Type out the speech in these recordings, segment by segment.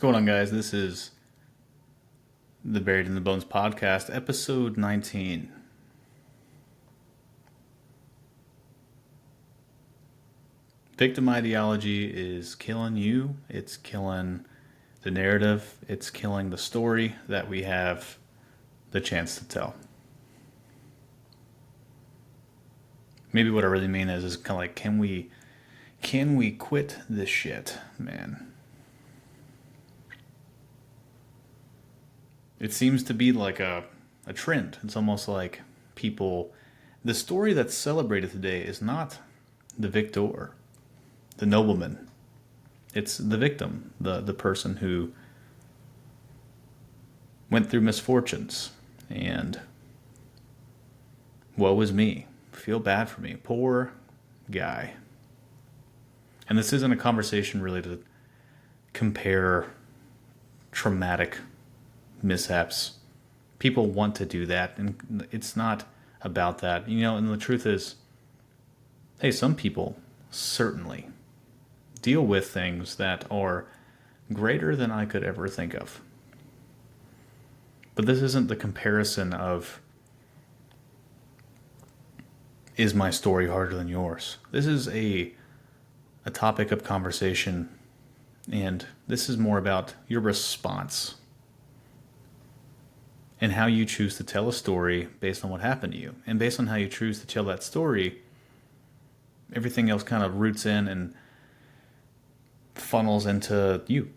going on, guys? This is the Buried in the Bones podcast, episode 19. Victim ideology is killing you. It's killing the narrative. It's killing the story that we have the chance to tell. Maybe what I really mean is kind of like, can we quit this shit, man? It seems to be like a trend. It's almost like people, the story that's celebrated today is not the victor, the nobleman. It's the victim, the person who went through misfortunes and woe is me. Feel bad for me. Poor guy. And this isn't a conversation really to compare traumatic mishaps. People want to do that, and it's not about that. And the truth is, hey, some people certainly deal with things that are greater than I could ever think of. But this isn't the comparison of, is my story harder than yours? This is a topic of conversation, and this is more about your response and how you choose to tell a story based on what happened to you. And based on how you choose to tell that story, everything else kind of roots in and funnels into you.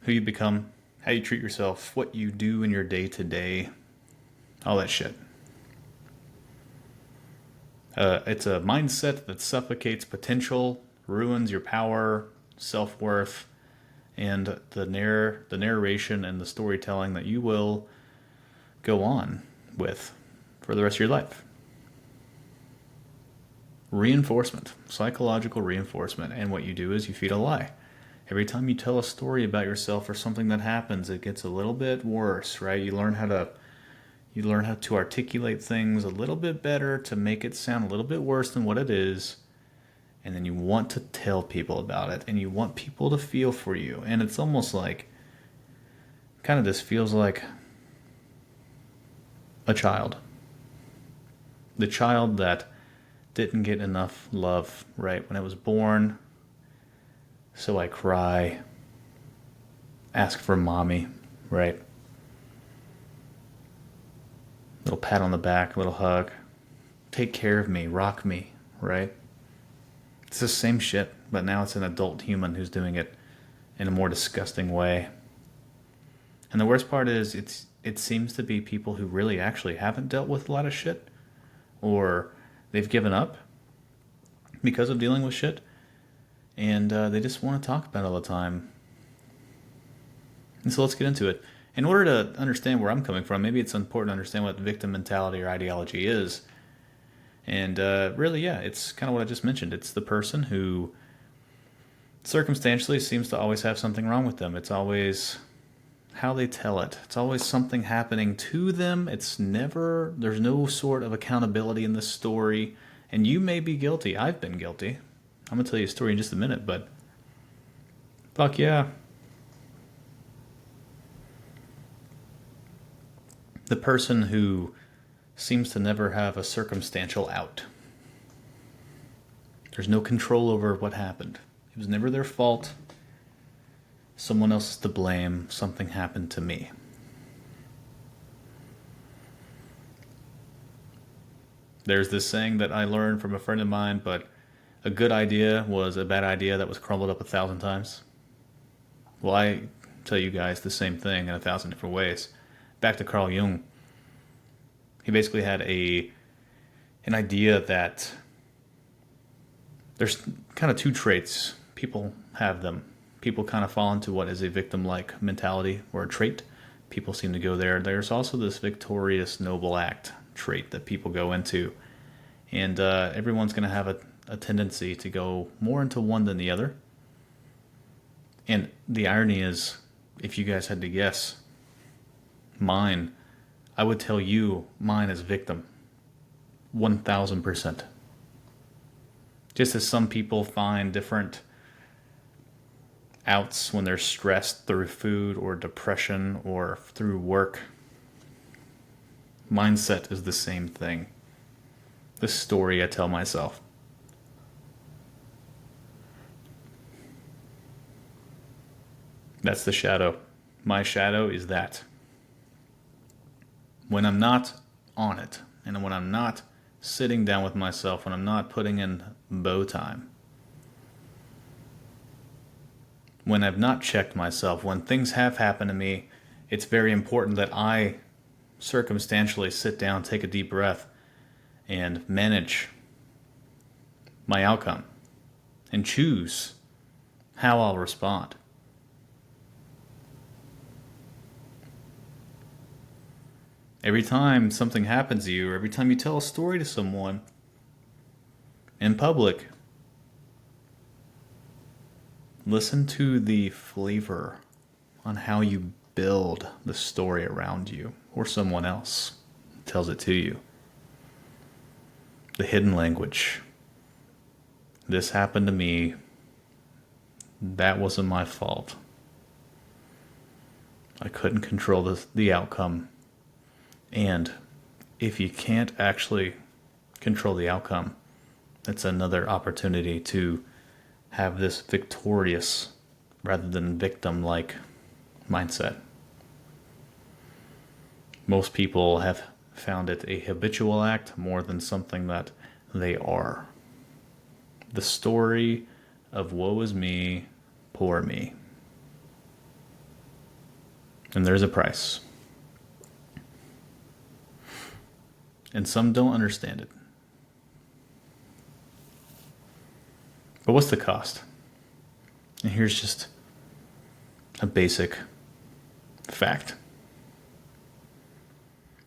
Who you become, how you treat yourself, what you do in your day-to-day, all that shit. It's a mindset that suffocates potential, ruins your power, self-worth, and the narration and the storytelling that you will go on with for the rest of your life. Reinforcement, psychological reinforcement. And what you do is you feed a lie. Every time you tell a story about yourself or something that happens, it gets a little bit worse, right? You learn how to articulate things a little bit better to make it sound a little bit worse than what it is. And then you want to tell people about it, and you want people to feel for you. And it's almost like, kind of this feels like a child. The child that didn't get enough love, right, when it was born. So I cry, ask for mommy, right? Little pat on the back, little hug. Take care of me, rock me, right? It's the same shit, but now it's an adult human who's doing it in a more disgusting way. And the worst part is it seems to be people who really actually haven't dealt with a lot of shit, or they've given up because of dealing with shit, and they just want to talk about it all the time. And so let's get into it. In order to understand where I'm coming from, maybe it's important to understand what victim mentality or ideology is. And really, yeah, it's kind of what I just mentioned. It's the person who circumstantially seems to always have something wrong with them. It's always how they tell it. It's always something happening to them. There's no sort of accountability in this story. And you may be guilty. I've been guilty. I'm going to tell you a story in just a minute, but fuck yeah. The person who seems to never have a circumstantial out. There's no control over what happened. It was never their fault. Someone else is to blame. Something happened to me. There's this saying that I learned from a friend of mine, but a good idea was a bad idea that was crumbled up 1,000 times. Well, I tell you guys the same thing in 1,000 different ways. Back to Carl Jung. He basically had an idea that there's kind of two traits. People have them. People kind of fall into what is a victim-like mentality or a trait. People seem to go there. There's also this victorious noble act trait that people go into. And everyone's going to have a tendency to go more into one than the other. And the irony is, if you guys had to guess, mine, I would tell you mine is victim. 1,000%. Just as some people find different outs when they're stressed through food or depression or through work. Mindset is the same thing. The story I tell myself. That's the shadow. My shadow is that. When I'm not on it, and when I'm not sitting down with myself, when I'm not putting in bow time, when I've not checked myself, when things have happened to me, it's very important that I circumstantially sit down, take a deep breath, and manage my outcome and choose how I'll respond. Every time something happens to you, or every time you tell a story to someone in public, listen to the flavor on how you build the story around you or someone else tells it to you. The hidden language. This happened to me. That wasn't my fault. I couldn't control the outcome. And if you can't actually control the outcome, that's another opportunity to have this victorious rather than victim-like mindset. Most people have found it a habitual act more than something that they are. The story of woe is me, poor me. And there's a price. And some don't understand it. But what's the cost? And here's just a basic fact.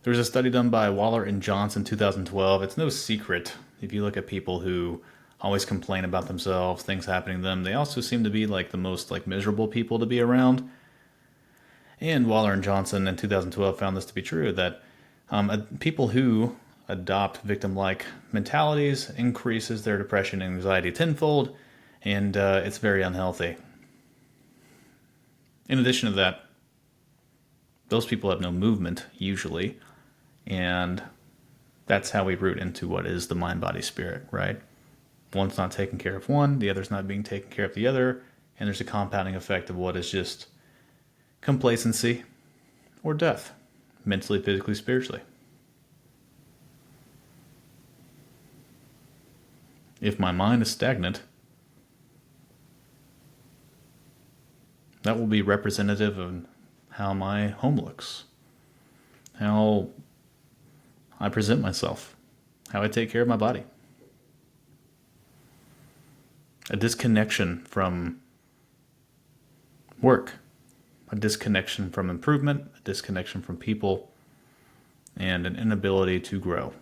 There was a study done by Waller and Johnson in 2012. It's no secret if you look at people who always complain about themselves, things happening to them. They also seem to be like the most miserable people to be around. And Waller and Johnson in 2012 found this to be true, that people who adopt victim-like mentalities increases their depression and anxiety tenfold, and it's very unhealthy. In addition to that, those people have no movement, usually, and that's how we root into what is the mind, body, spirit, right? One's not taking care of one, the other's not being taken care of the other, and there's a compounding effect of what is just complacency or death, mentally, physically, spiritually. If my mind is stagnant, that will be representative of how my home looks, how I present myself, how I take care of my body. A disconnection from work, a disconnection from improvement, a disconnection from people, and an inability to grow.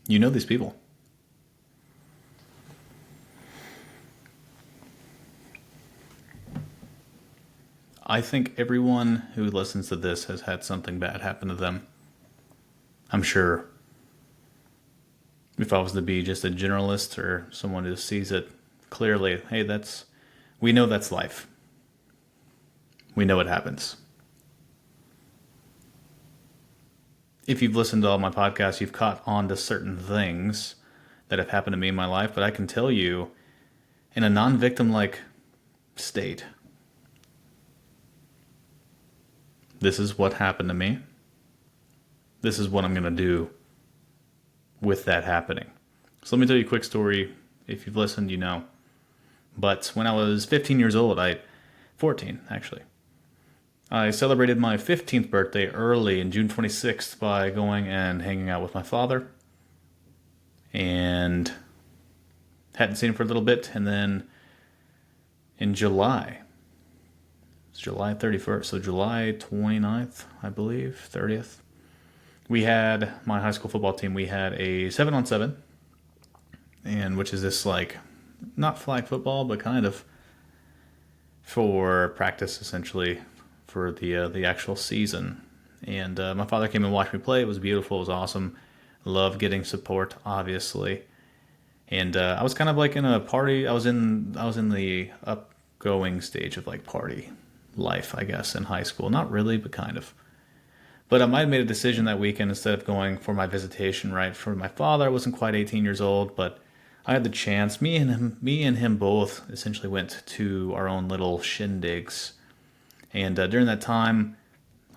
You know these people. I think everyone who listens to this has had something bad happen to them. I'm sure if I was to be just a generalist or someone who sees it clearly, hey, we know that's life. We know it happens. If you've listened to all my podcasts, you've caught on to certain things that have happened to me in my life, but I can tell you, in a non-victim-like state, this is what happened to me. This is what I'm going to do with that happening. So let me tell you a quick story. If you've listened, you know. But when I was 15 years old, 14 actually, I celebrated my 15th birthday early in June 26th by going and hanging out with my father. And hadn't seen him for a little bit. And then in July, it's July 31st, so July 29th, I believe, 30th, we had my high school football team, we had a 7-on-7, and which is this not flag football, but kind of for practice essentially for the actual season. And my father came and watched me play. It was beautiful. It was awesome. Love getting support, obviously. And I was kind of like in a party. I was in the upgoing stage of like party life, I guess, in high school. Not really, but kind of. But I might have made a decision that weekend instead of going for my visitation, right? For my father, I wasn't quite 18 years old, but I had the chance. Me and him both essentially went to our own little shindigs. And during that time,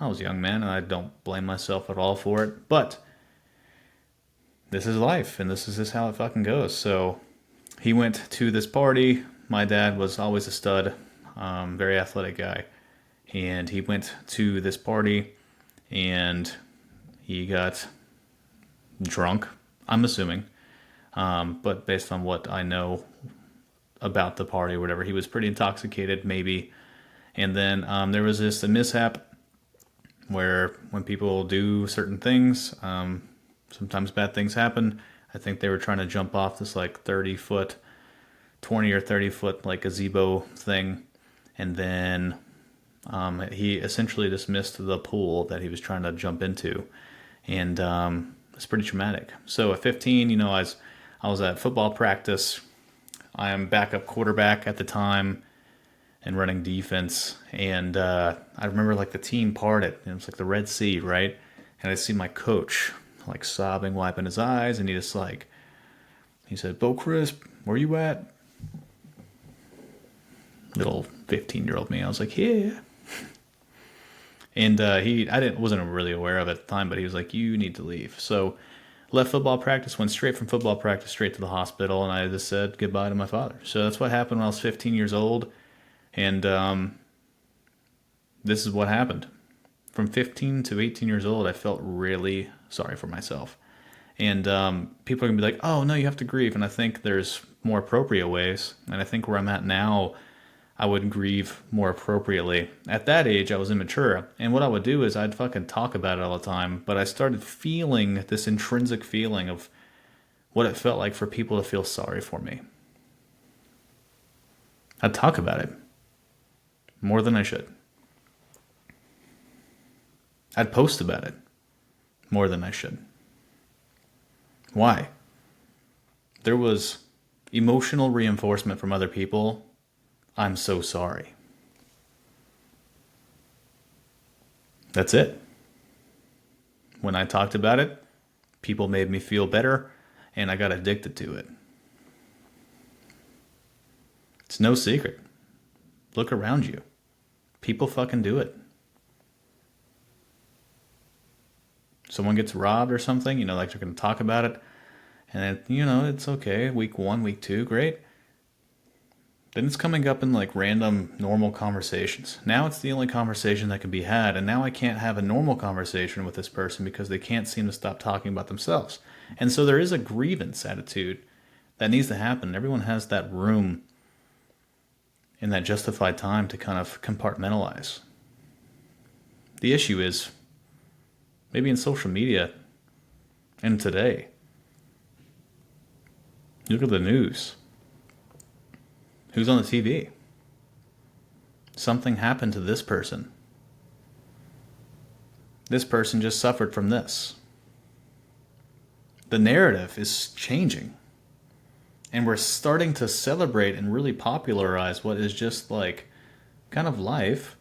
I was a young man, and I don't blame myself at all for it. But this is life, and this is just how it fucking goes. So he went to this party. My dad was always a stud, very athletic guy. And he went to this party, and he got drunk, I'm assuming. But based on what I know about the party or whatever, he was pretty intoxicated, maybe. And then there was a mishap where when people do certain things, sometimes bad things happen. I think they were trying to jump off this like 30-foot, 20 or 30-foot like gazebo thing. And then he essentially dismissed the pool that he was trying to jump into. And it's pretty traumatic. So at 15, I was at football practice. I am backup quarterback at the time and running defense. And I remember like the team parted. It was like the Red Sea, right? And I see my coach like sobbing, wiping his eyes. And he said, "Bo Crisp, where you at?" Little 15-year-old me. I was like, "Yeah." And wasn't really aware of it at the time, but he was like, "You need to leave." So left football practice, went straight from football practice straight to the hospital, and I just said goodbye to my father. So that's what happened when I was 15 years old. And this is what happened. From 15 to 18 years old, I felt really sorry for myself. And people are going to be like, "Oh, no, you have to grieve." And I think there's more appropriate ways. And I think where I'm at now, I would grieve more appropriately. At that age, I was immature. And what I would do is I'd fucking talk about it all the time. But I started feeling this intrinsic feeling of what it felt like for people to feel sorry for me. I'd talk about it more than I should. I'd post about it more than I should. Why? There was emotional reinforcement from other people. "I'm so sorry." That's it. When I talked about it, people made me feel better, and I got addicted to it. It's no secret. Look around you. People fucking do it. Someone gets robbed or something, like they're going to talk about it, and then, it's okay. Week 1, week 2, great. Then it's coming up in like random normal conversations. Now it's the only conversation that can be had, and now I can't have a normal conversation with this person because they can't seem to stop talking about themselves. And so there is a grievance attitude that needs to happen. Everyone has that room in that justified time to kind of compartmentalize. The issue is, maybe in social media and today, you look at the news. Who's on the TV? Something happened to this person. This person just suffered from this. The narrative is changing. And we're starting to celebrate and really popularize what is just like kind of life.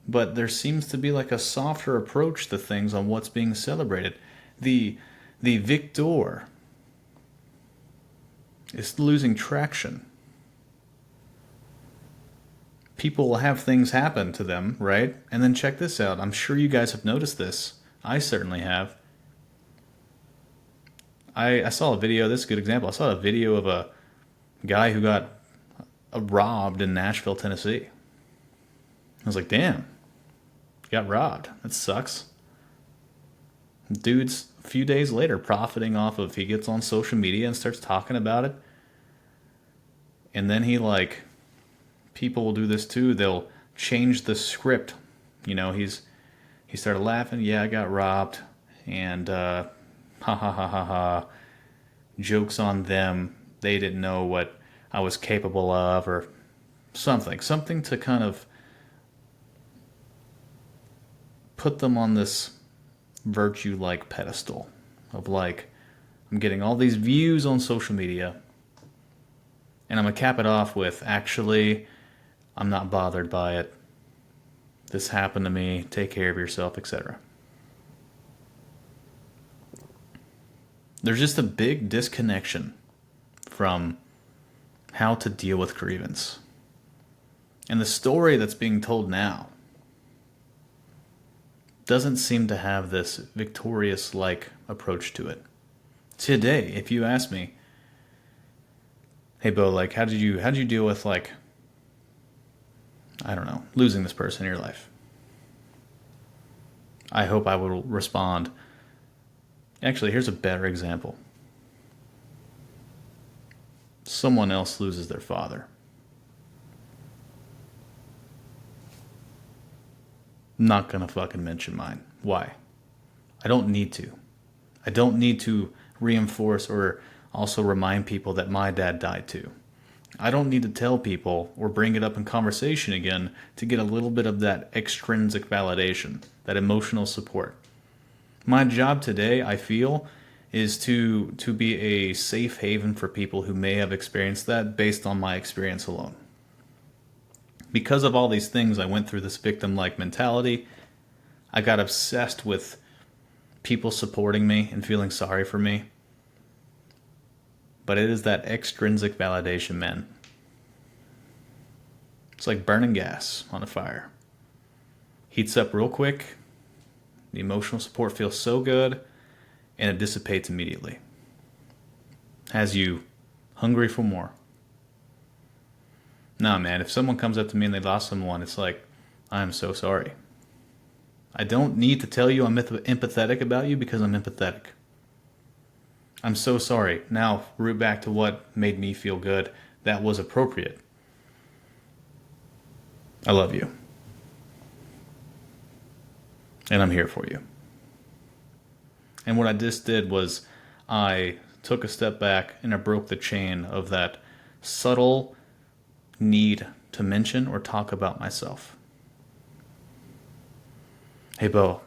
But there seems to be like a softer approach to things on what's being celebrated. The victor is losing traction. People will have things happen to them, right? And then check this out. I'm sure you guys have noticed this. I certainly have. I saw a video. This is a good example. I saw a video of a guy who got robbed in Nashville, Tennessee. I was like, damn. Got robbed. That sucks. Dude's a few days later profiting off of, he gets on social media and starts talking about it. And then people will do this too. They'll change the script. He started laughing. Yeah, I got robbed. And ha ha ha ha ha. Jokes on them. They didn't know what I was capable of, or something. Something to kind of put them on this virtue-like pedestal of like, I'm getting all these views on social media. And I'm going to cap it off with, actually, I'm not bothered by it. This happened to me. Take care of yourself, etc. There's just a big disconnection from how to deal with grievance. And the story that's being told now doesn't seem to have this victorious-like approach to it. Today, if you ask me, hey Bo, like how did you deal with, like, I don't know, losing this person in your life? I hope I will respond, actually, here's a better example. Someone else loses their father. Not gonna fucking mention mine. Why? I don't need to. I don't need to reinforce or also remind people that my dad died too. I don't need to tell people or bring it up in conversation again to get a little bit of that extrinsic validation, that emotional support. My job today, I feel, is to be a safe haven for people who may have experienced that based on my experience alone. Because of all these things, I went through this victim-like mentality. I got obsessed with people supporting me and feeling sorry for me. But it is that extrinsic validation, man. It's like burning gas on a fire. Heats up real quick. The emotional support feels so good, and it dissipates immediately. Has you hungry for more. Nah, man, if someone comes up to me and they lost someone, it's like, I'm so sorry. I don't need to tell you I'm empathetic about you because I'm empathetic. I'm so sorry. Now, root back to what made me feel good. That was appropriate. I love you. And I'm here for you. And what I just did was I took a step back and I broke the chain of that subtle need to mention or talk about myself. Hey, Bo,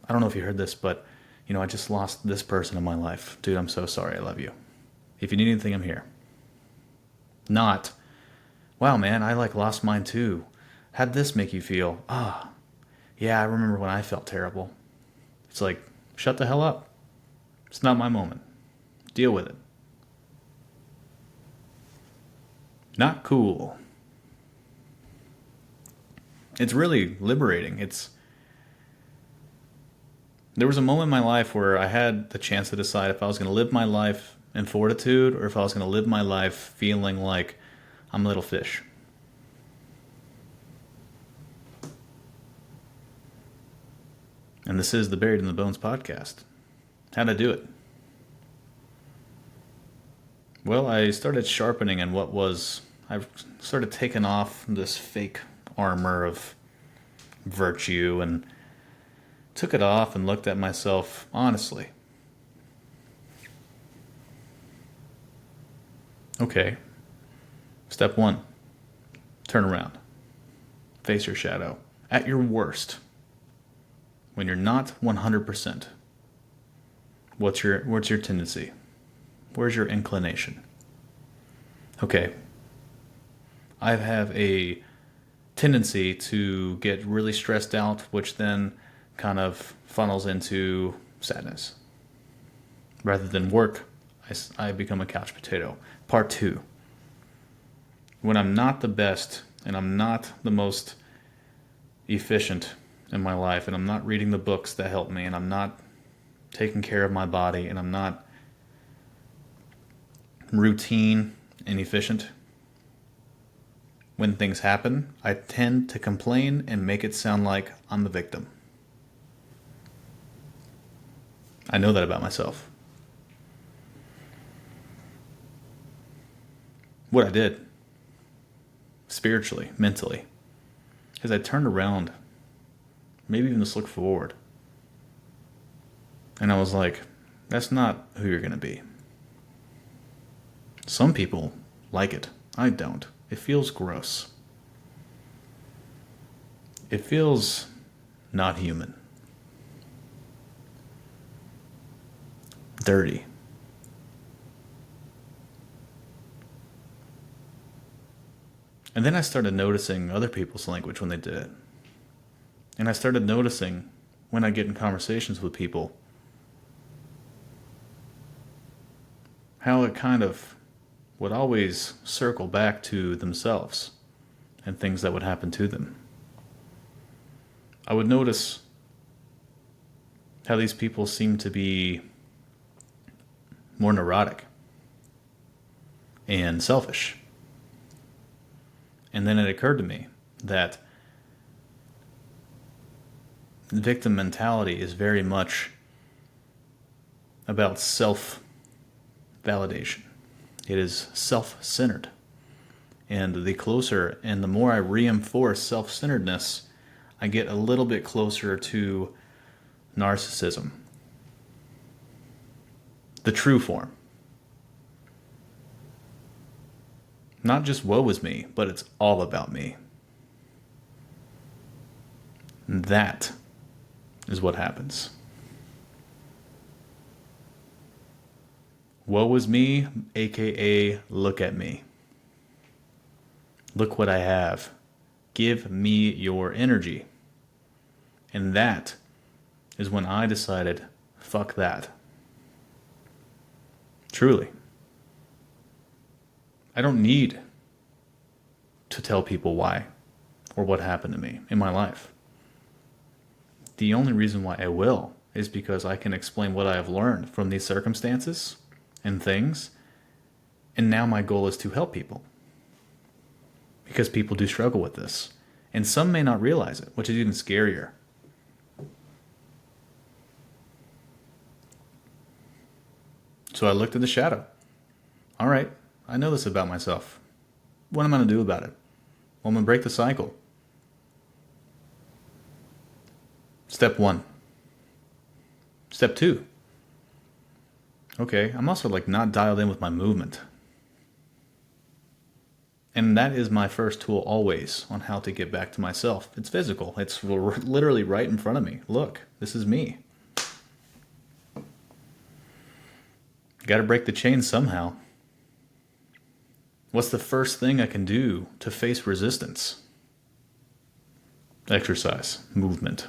I don't know if you heard this, but I just lost this person in my life. Dude, I'm so sorry. I love you. If you need anything, I'm here. Not, wow, man, I lost mine too. How'd this make you feel? Yeah, I remember when I felt terrible. It's like, shut the hell up. It's not my moment. Deal with it. Not cool. It's really liberating. There was a moment in my life where I had the chance to decide if I was going to live my life in fortitude or if I was going to live my life feeling like I'm a little fish. And this is the Buried in the Bones podcast. How'd I do it? Well, I started sharpening in I've started taking off this fake armor of virtue and took it off and looked at myself honestly. Okay. Step 1. Turn around. Face your shadow. At your worst. When you're not 100%. What's your tendency? Where's your inclination? Okay. I have a tendency to get really stressed out, which then kind of funnels into sadness. Rather than work, I become a couch potato. Part 2. When I'm not the best and I'm not the most efficient in my life and I'm not reading the books that help me and I'm not taking care of my body and I'm not routine and efficient, when things happen, I tend to complain and make it sound like I'm the victim. I know that about myself. What I did, spiritually, mentally, is I turned around, maybe even just looked forward. And I was like, that's not who you're going to be. Some people like it. I don't. It feels gross. It feels not human. Dirty. And then I started noticing other people's language when they did it. And I started noticing when I get in conversations with people how it kind of would always circle back to themselves and things that would happen to them. I would notice how these people seem to be more neurotic and selfish. And then it occurred to me that the victim mentality is very much about self-validation. It is self-centered. And the closer and the more I reinforce self-centeredness, I get a little bit closer to narcissism. The true form. Not just woe is me, but it's all about me. That is what happens. Woe is me, aka look at me. Look what I have. Give me your energy. And that is when I decided, fuck that. Truly. I don't need to tell people why or what happened to me in my life. The only reason why I will is because I can explain what I have learned from these circumstances and things, and now my goal is to help people. Because people do struggle with this. And some may not realize it, which is even scarier. So I looked at the shadow. All right, I know this about myself. What am I going to do about it? Well, I'm going to break the cycle. Step 1. Step 2. Okay, I'm also not dialed in with my movement. And that is my first tool always on how to get back to myself. It's physical. It's literally right in front of me. Look, this is me. Got to break the chain somehow. What's the first thing I can do to face resistance? Exercise, movement.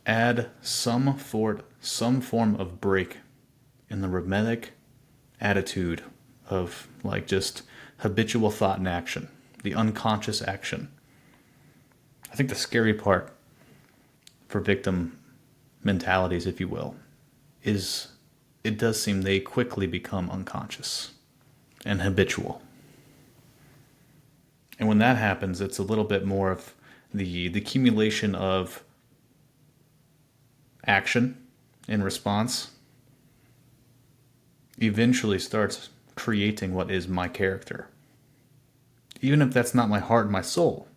Add some form of break in the rhythmic attitude of just habitual thought and action, the unconscious action. I think the scary part for victim mentalities, if you will, is it does seem they quickly become unconscious and habitual. And when that happens, it's a little bit more of the accumulation of action in response eventually starts creating what is my character. Even if that's not my heart and my soul.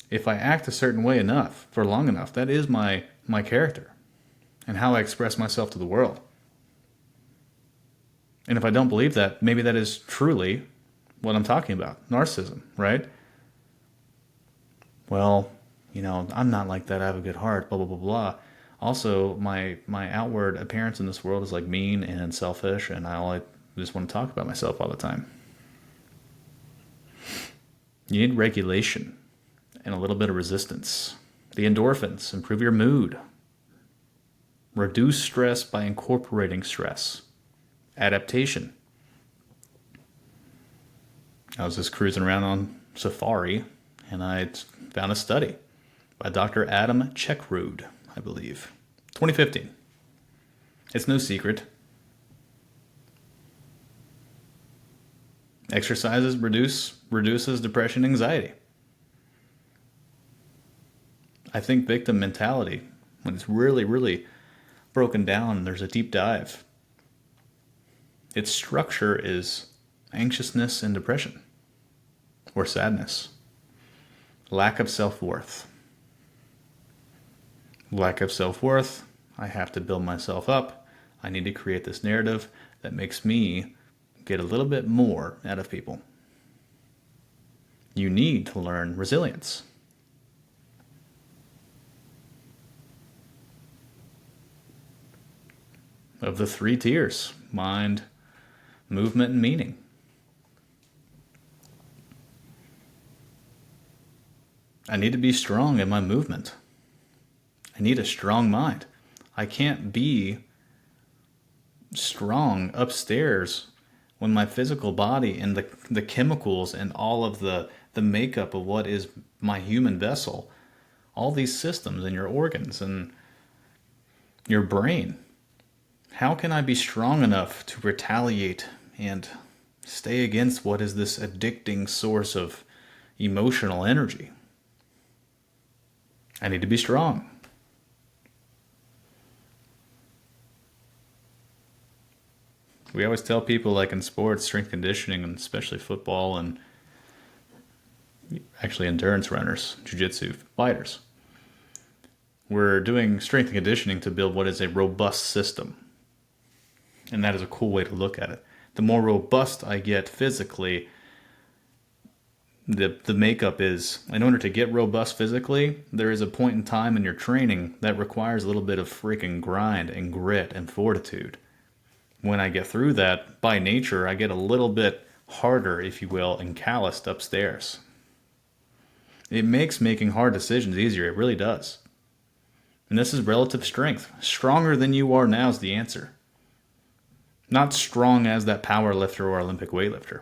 If I act a certain way enough, for long enough, that is my character and how I express myself to the world. And if I don't believe that, maybe that is truly what I'm talking about. Narcissism, right? Well, I'm not like that. I have a good heart, blah, blah, blah, blah. Also, my outward appearance in this world is mean and selfish, and I just want to talk about myself all the time. You need regulation and a little bit of resistance. The endorphins improve your mood. Reduce stress by incorporating stress. Adaptation. I was just cruising around on Safari, and I found a study by Dr. Adam Checkrud, I believe. 2015. It's no secret. Exercises reduces depression and anxiety. I think victim mentality, when it's really, really broken down, there's a deep dive. Its structure is anxiousness and depression, or sadness. Lack of self-worth. Lack of self-worth. I have to build myself up. I need to create this narrative that makes me get a little bit more out of people. You need to learn resilience. Of the 3 tiers, mind, movement and meaning. I need to be strong in my movement. I need a strong mind. I can't be strong upstairs when my physical body and the chemicals and all of the makeup of what is my human vessel, all these systems and your organs and your brain. How can I be strong enough to retaliate and stay against what is this addicting source of emotional energy? I need to be strong. We always tell people, like in sports, strength conditioning, and especially football, and actually endurance runners, jiu-jitsu fighters, we're doing strength and conditioning to build what is a robust system. And that is a cool way to look at it. The more robust I get physically, the makeup is, in order to get robust physically, there is a point in time in your training that requires a little bit of freaking grind and grit and fortitude. When I get through that, by nature, I get a little bit harder, if you will, and calloused upstairs. It makes making hard decisions easier. It really does. And this is relative strength. Stronger than you are now is the answer. Not strong as that power lifter or Olympic weightlifter.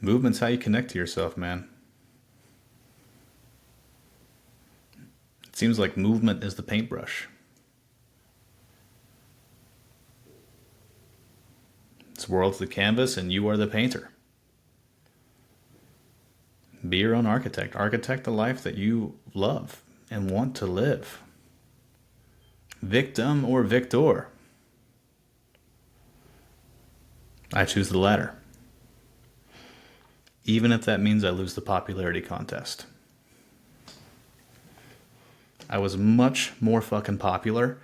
Movement's how you connect to yourself, man. It seems like movement is the paintbrush. This world's the canvas and you are the painter. Be your own architect. Architect the life that you love and want to live. Victim or victor? I choose the latter. Even if that means I lose the popularity contest. I was much more fucking popular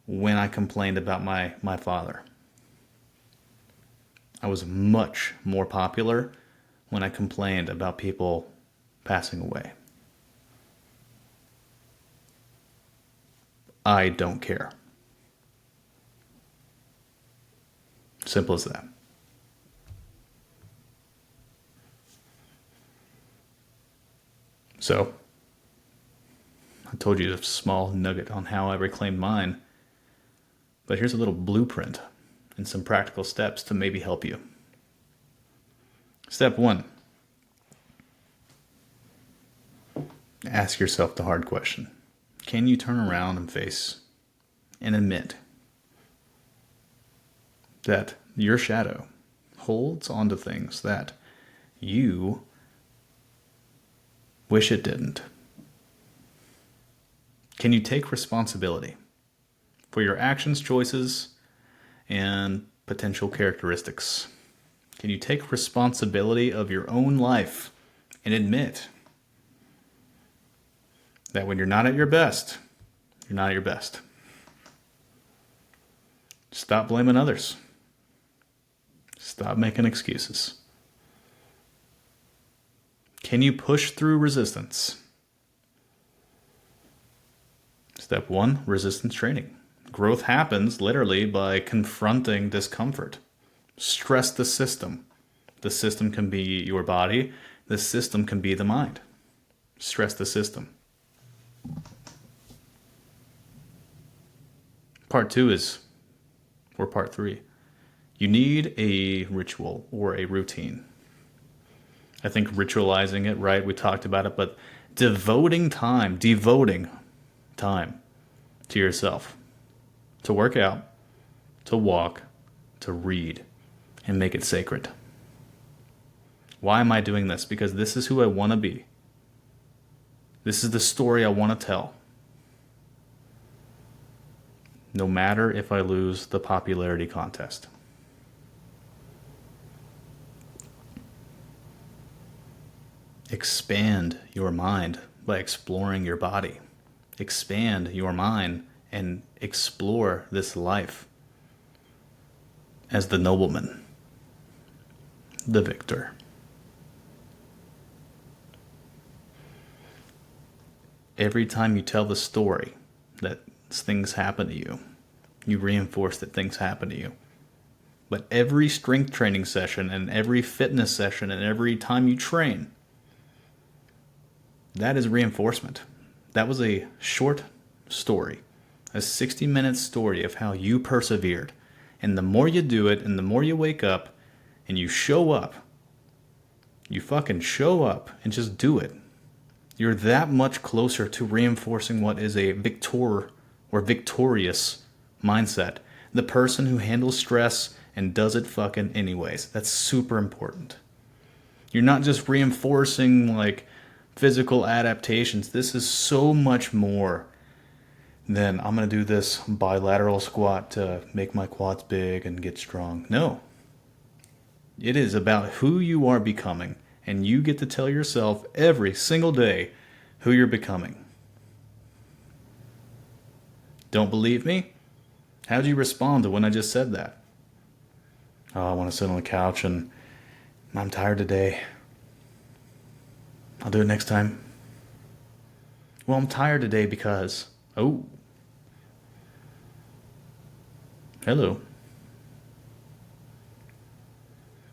when I complained about my father. I was much more popular when I complained about people passing away. I don't care. Simple as that. So, I told you a small nugget on how I reclaimed mine, but here's a little blueprint and some practical steps to maybe help you. Step 1. Ask yourself the hard question. Can you turn around and face and admit that your shadow holds onto things that you wish it didn't? Can you take responsibility for your actions, choices, and potential characteristics? Can you take responsibility of your own life and admit that when you're not at your best, you're not at your best? Stop blaming others. Stop making excuses. Can you push through resistance? Step 1, resistance training. Growth happens literally by confronting discomfort. Stress the system. The system can be your body. The system can be the mind. Stress the system. Part 2 is, or part 3, you need a ritual or a routine. I think ritualizing it, right? We talked about it, but devoting time to yourself, to work out, to walk, to read, and make it sacred. Why am I doing this? Because this is who I want to be. This is the story I want to tell. No matter if I lose the popularity contest. Expand your mind by exploring your body. Expand your mind and explore this life as the nobleman, the victor. Every time you tell the story that things happen to you. You reinforce that things happen to you. But every strength training session and every fitness session and every time you train, that is reinforcement. That was a short story, a 60-minute story of how you persevered. And the more you do it and the more you wake up and you show up, you fucking show up and just do it, you're that much closer to reinforcing what is a victorious mindset. The person who handles stress and does it fucking anyways. That's super important. You're not just reinforcing like physical adaptations. This is so much more than I'm going to do this bilateral squat to make my quads big and get strong. No. It is about who you are becoming, and you get to tell yourself every single day who you're becoming. Don't believe me? How'd you respond to when I just said that? Oh, I want to sit on the couch and I'm tired today. I'll do it next time. Well, I'm tired today because... Oh. Hello.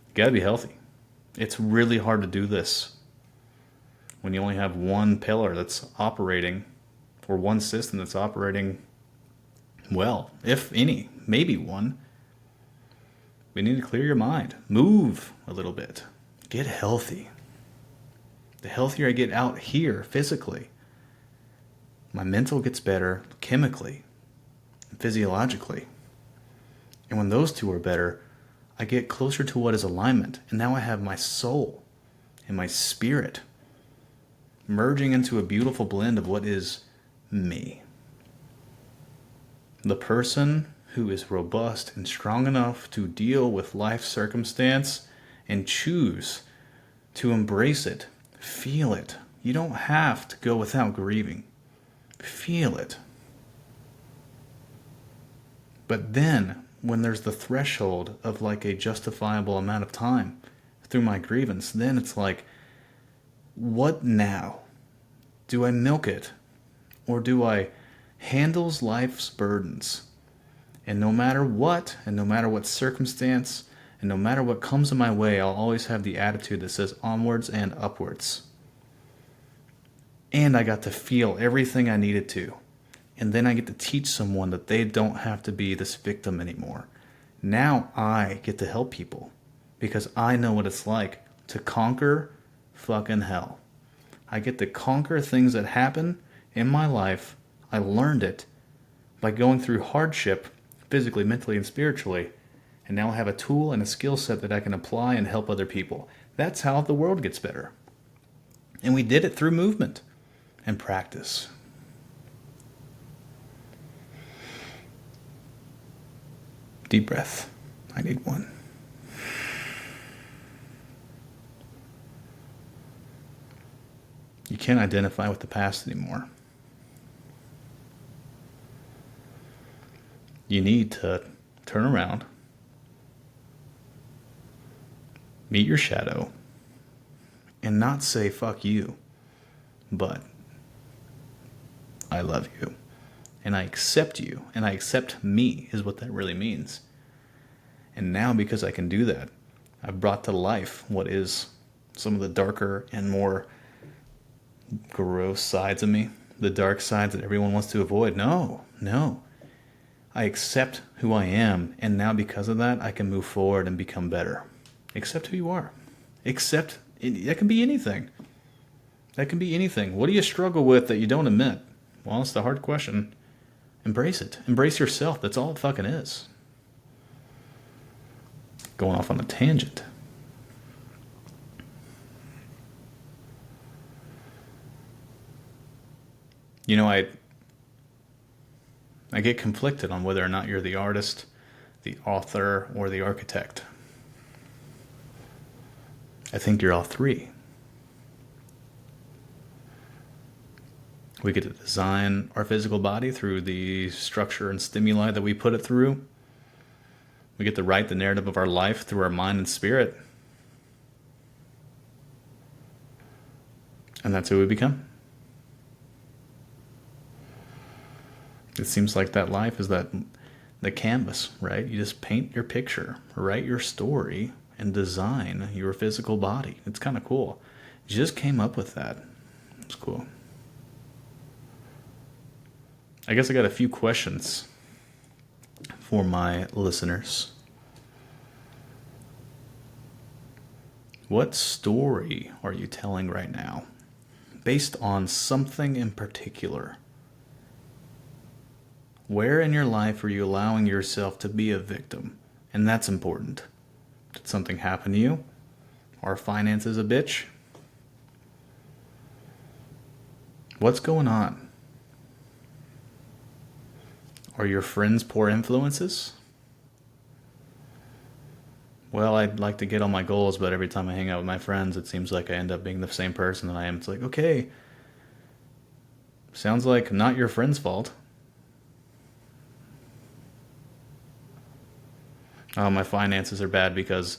You gotta be healthy. It's really hard to do this when you only have one pillar that's operating, or one system that's operating well, if any, maybe one. We need to clear your mind. Move a little bit. Get healthy. The healthier I get out here physically, my mental gets better chemically and physiologically. And when those two are better, I get closer to what is alignment. And now I have my soul and my spirit merging into a beautiful blend of what is me. The person who is robust and strong enough to deal with life's circumstance and choose to embrace it, feel it. You don't have to go without grieving. Feel it. But then, when there's the threshold of like a justifiable amount of time through my grievance, then it's like, what now? Do I milk it? Or do I handle life's burdens? And no matter what, and no matter what circumstance, and no matter what comes in my way, I'll always have the attitude that says onwards and upwards. And I got to feel everything I needed to. And then I get to teach someone that they don't have to be this victim anymore. Now I get to help people because I know what it's like to conquer fucking hell. I get to conquer things that happen in my life. I learned it by going through hardship, physically, mentally, and spiritually. And now I have a tool and a skill set that I can apply and help other people. That's how the world gets better. And we did it through movement and practice. Deep breath. I need one. You can't identify with the past anymore. You need to turn around, meet your shadow, and not say fuck you, but I love you, and I accept you, and I accept me is what that really means. And now because I can do that, I've brought to life what is some of the darker and more gross sides of me, the dark sides that everyone wants to avoid. No. I accept who I am, and now because of that, I can move forward and become better. Accept who you are. Accept, that can be anything. That can be anything. What do you struggle with that you don't admit? Well, it's the hard question. Embrace it. Embrace yourself. That's all it fucking is. Going off on a tangent. You know, I get conflicted on whether or not you're the artist, the author, or the architect. I think you're all three. We get to design our physical body through the structure and stimuli that we put it through. We get to write the narrative of our life through our mind and spirit. And that's who we become. It seems like that life is that the canvas, right? You just paint your picture, write your story, and design your physical body. It's kind of cool. You just came up with that. It's cool. I guess I got a few questions for my listeners. What story are you telling right now? Based on something in particular. Where in your life are you allowing yourself to be a victim? And that's important. Did something happen to you? Are finances a bitch? What's going on? Are your friends poor influences? Well, I'd like to get on my goals, but every time I hang out with my friends, it seems like I end up being the same person that I am. It's like, okay, sounds like not your friend's fault. Oh, my finances are bad because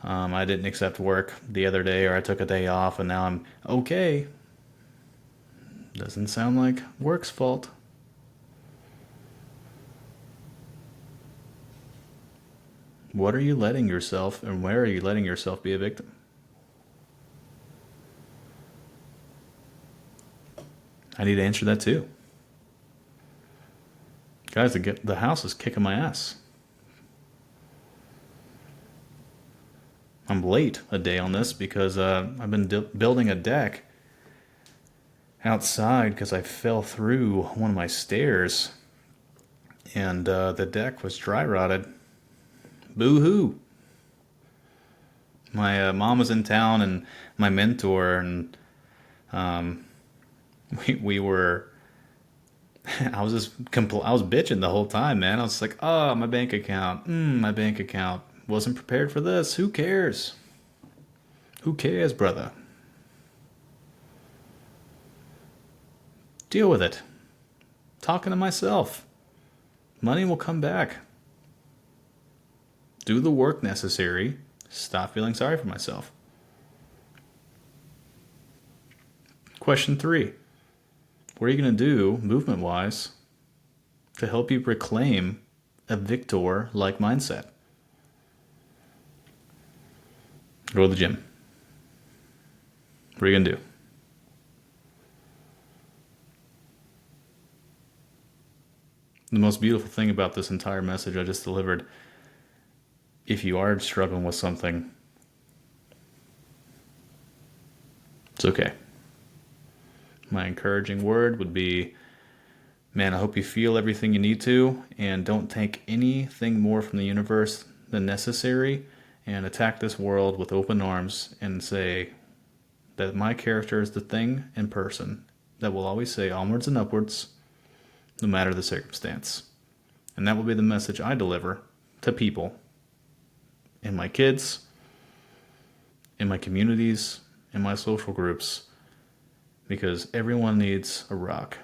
I didn't accept work the other day, or I took a day off and now I'm okay. Doesn't sound like work's fault. What are you letting yourself, and where are you letting yourself be a victim? I need to answer that too. Guys, the house is kicking my ass. I'm late a day on this because I've been building a deck outside because I fell through one of my stairs and the deck was dry rotted. Boo-hoo. My mom was in town and my mentor, and we were. I was bitching the whole time, man. I was like, oh, my bank account. My bank account. Wasn't prepared for this. Who cares? Who cares, brother? Deal with it. Talking to myself. Money will come back. Do the work necessary. Stop feeling sorry for myself. Question 3. What are you going to do, movement-wise, to help you reclaim a victor-like mindset? Go to the gym. What are you going to do? The most beautiful thing about this entire message I just delivered, if you are struggling with something, it's okay. My encouraging word would be, man, I hope you feel everything you need to, and don't take anything more from the universe than necessary, and attack this world with open arms and say that my character is the thing in person that will always say onwards and upwards, no matter the circumstance. And that will be the message I deliver to people, in my kids, in my communities, in my social groups, because everyone needs a rock.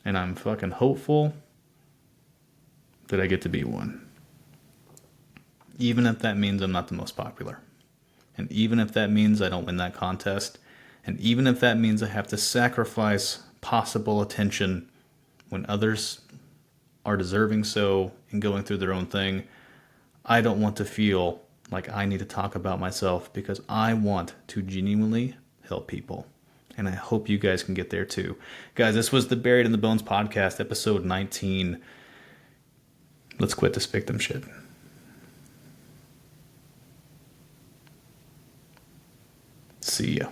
And I'm fucking hopeful that I get to be one. Even if that means I'm not the most popular. And even if that means I don't win that contest. And even if that means I have to sacrifice possible attention when others are deserving so and going through their own thing, I don't want to feel like I need to talk about myself, because I want to genuinely help people. And I hope you guys can get there too. Guys, this was the Buried in the Bones podcast, episode 19. Let's quit this victim shit. See ya.